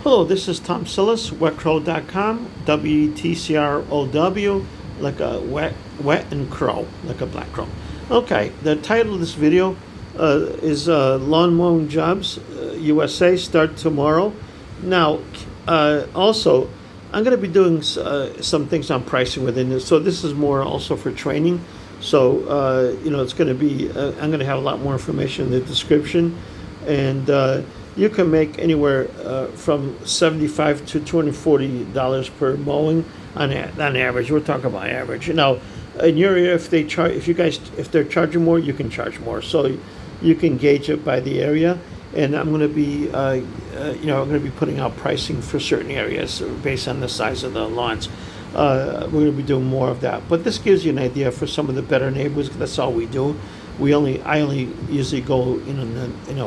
Hello, this is Tom Sillis, wetcrow.com, WETCROW, like a wet and crow, like a black crow. Okay, the title of this video is Lawn Mowing Jobs USA, start tomorrow. Now, also, I'm going to be doing some things on pricing within this. So this is more also for training. So, it's going to be, I'm going to have a lot more information in the description. And you can make anywhere from $75 to $240 per mowing on average. We're talking about average. Now, in your area, if they're charging more, you can charge more. So you can gauge it by the area. And I'm going to be, I'm going to be putting out pricing for certain areas based on the size of the lawns. We're going to be doing more of that. But this gives you an idea for some of the better neighborhoods. That's all we do. I only usually go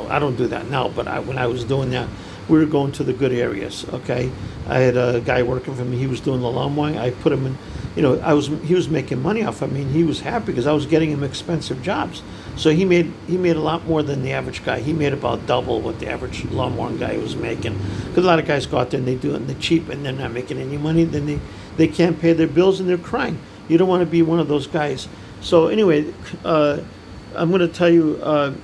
I don't do that now, but when I was doing that, we were going to the good areas. Okay, I had a guy working for me. He was doing the lawn mowing. I put him in, he was making money off. I mean, he was happy because I was getting him expensive jobs. So he made a lot more than the average guy. He made about double what the average lawn mowing guy was making. Because a lot of guys go out there and they do it in the cheap and they're not making any money. Then they can't pay their bills and they're crying. You don't want to be one of those guys. So anyway, I'm going to tell you a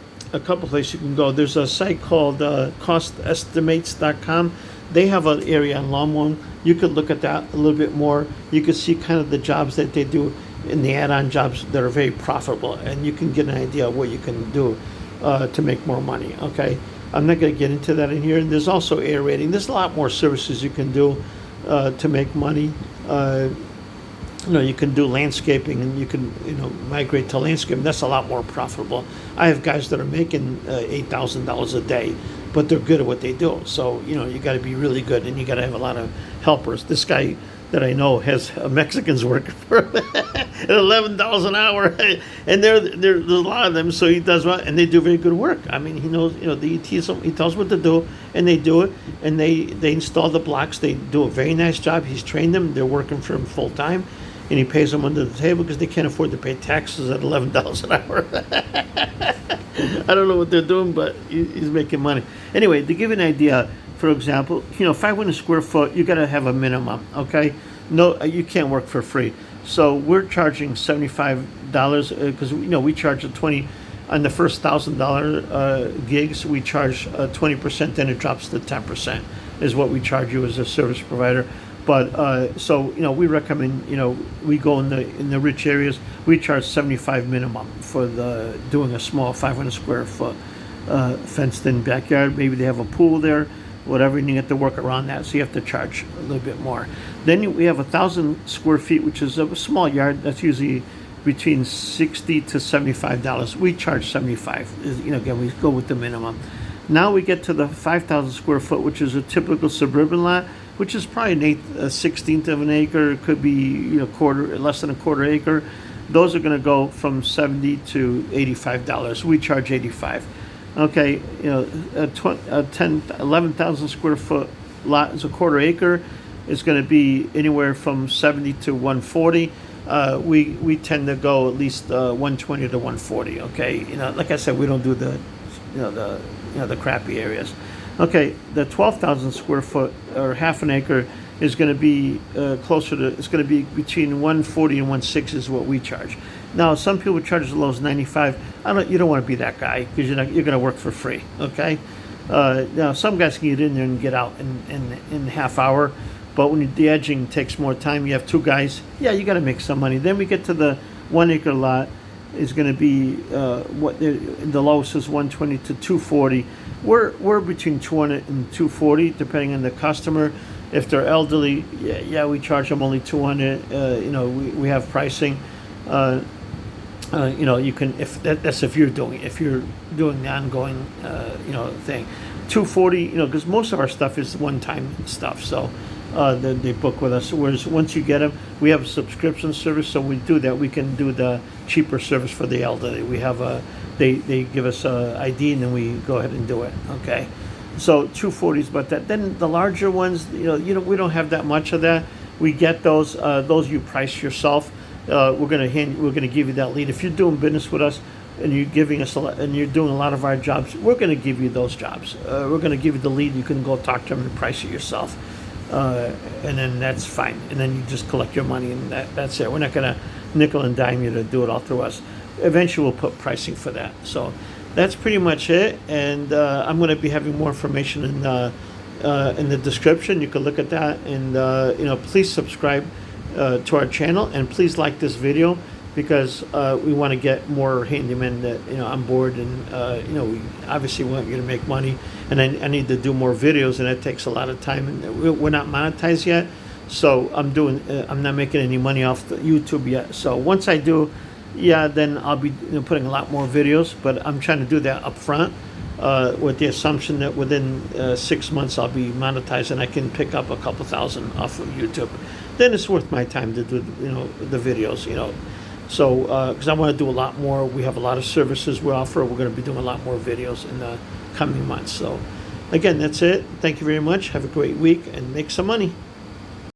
couple places you can go. There's a site called costestimates.com. They have an area on lawn mowing. You could look at that a little bit more. You could see kind of the jobs that they do in the add-on jobs that are very profitable, and you can get an idea of what you can do to make more money. Okay, I'm not going to get into that in here. And there's also aerating. There's a lot more services you can do to make money. You can do landscaping, and you can migrate to landscaping. That's a lot more profitable. I have guys that are making $8,000 a day, but they're good at what they do. So you got to be really good, and you got to have a lot of helpers. This guy that I know has Mexicans working for him at $11 an hour, and there's a lot of them. So he does well, and they do very good work. I mean, he knows, he tells what to do, and they do it, and they install the blocks. They do a very nice job. He's trained them. They're working for him full time. And he pays them under the table because they can't afford to pay taxes at $11 an hour. I don't know what they're doing, but he's making money. Anyway, to give you an idea, for example, 500 square foot, you got to have a minimum, okay? No, you can't work for free. So we're charging $75 because we charge a 20 on the first $1,000 gigs. We charge 20%, then it drops to 10% is what we charge you as a service provider. But we recommend we go in the rich areas. We charge $75 minimum for doing a small 500 square foot fenced-in backyard. Maybe they have a pool there, whatever, and you have to work around that. So you have to charge a little bit more. Then we have 1,000 square feet, which is a small yard. That's usually between $60 to $75. We charge $75. Again, we go with the minimum. Now we get to the 5,000 square foot, which is a typical suburban lot, which is probably a 16th of an acre. It could be less than a quarter acre. Those are going to go from $70 to $85. We charge $85. Okay, 11,000 square foot lot is a quarter acre. It's going to be anywhere from $70 to $140. We tend to go at least $120 to $140. Okay, like I said, we don't do the crappy areas. Okay, the 12,000 square foot or half an acre is going to be it's going to be between 140 and 160 is what we charge. Now, some people charge as low as 95. You don't want to be that guy because you're going to work for free. Okay, now some guys can get in there and get out in half hour, but when the edging takes more time, you have two guys. Yeah, you got to make some money. Then we get to the 1 acre lot. Is going to be the lowest is 120 to 240. We're between 200 and 240 depending on the customer. If they're elderly, we charge them only 200. We have pricing. You can that's if you're doing the ongoing thing. 240. Because most of our stuff is one-time stuff. So. They book with us. Whereas once you get them, we have a subscription service, so we do that. We can do the cheaper service for the elderly. We have they give us a ID, and then we go ahead and do it. Okay, so 240 is about that. Then the larger ones, we don't have that much of that. We get those. Those you price yourself. We're gonna give you that lead. If you're doing business with us, and you're giving us a lot, and you're doing a lot of our jobs, we're going to give you those jobs. We're going to give you the lead. You can go talk to them and price it yourself, and then that's fine. And then you just collect your money, and that's it. We're not going to nickel and dime you to do it all through us. Eventually, we'll put pricing for that. So that's pretty much it. And I'm going to be having more information in the description. You can look at that, and please subscribe to our channel, and please like this video, because we want to get more handymen that on board, and we obviously want you to make money, and I need to do more videos, and that takes a lot of time, and we're not monetized yet, so I'm not making any money off the YouTube yet. So once I do, then I'll be putting a lot more videos, but I'm trying to do that up front, with the assumption that within 6 months I'll be monetized and I can pick up a couple thousand off of YouTube. Then it's worth my time to do the videos, So, because I want to do a lot more. We have a lot of services we offer. We're going to be doing a lot more videos in the coming months. So, again, that's it. Thank you very much. Have a great week and make some money.